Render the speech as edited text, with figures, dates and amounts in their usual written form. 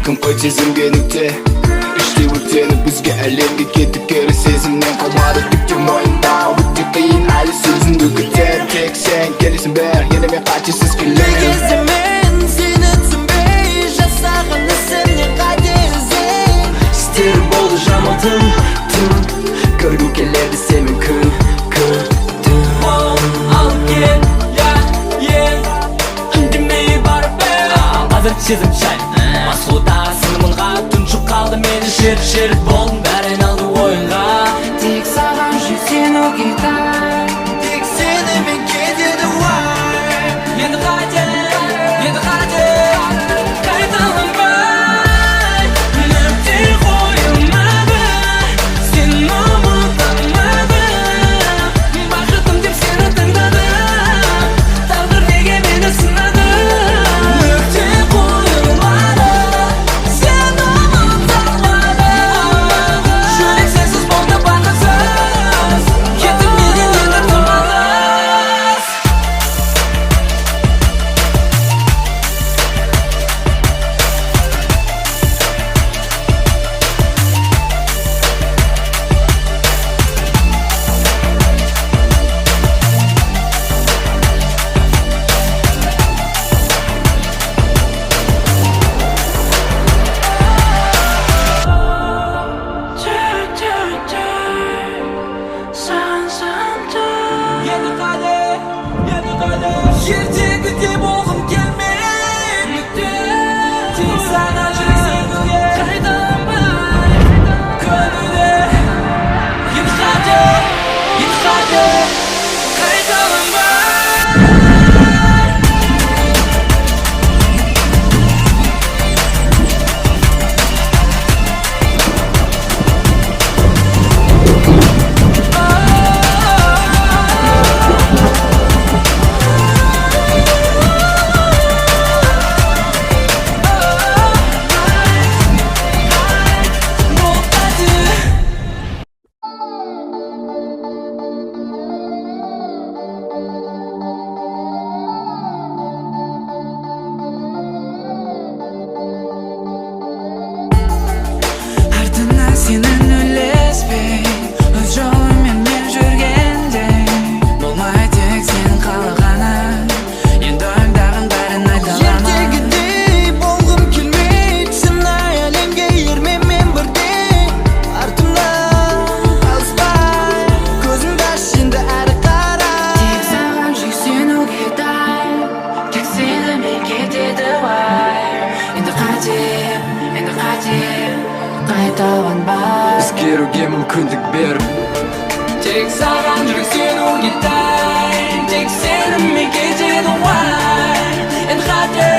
кім қой сезімге нүкте іштей өртеніп бізге әлемге кеттік кері сезімнен қалмады түкте мойында өте қиын әлі сөзіңді күтер тек сен келесің бер енді мен қатесіз келемін кей кезде мен сені түсінбей жасаған ісімнен қателесем істерім болды жаман тым көргім келеді сенімен күн түн алып кет үндемей барып бер Қазір сезім шай Масқұлдағы сынымынға тұншық қалды мені шер болдым бәрін алды ойынға тек саған жүрек сенуге дай тек сенімен кетеді уай Енді қате қайталанбай Нүкте қойылмады сен ұмытылмады бақытым деп сені тыңдадым тағдыр неге мені сынады Нүкте қойылмады сен ұмытылмады жүрек сенсіз болды бақытсыз кеттің менен енді тумалас ертегіде болғым келмей нүкте тек саған жүрек сенуге қайталанбай көңілде енді қате қайталанбай артынан сенің үлеспей өз жолымен мен жүргенде болмай тек сен қалағаны енді ойымдағын бәрін айта аламын ертегідей болғым келмейді шынайы әлемге ермемен бірге артымнан қалыспай көзіңді аш енді әрі қарай тек саған жүрек сенуге дай тек сенімен кетеді уай енді қате қайталанбай өзгеруге мүмкіндік бер тек саған жүрек сенуге дай тек сенімен кетеді уай енді қате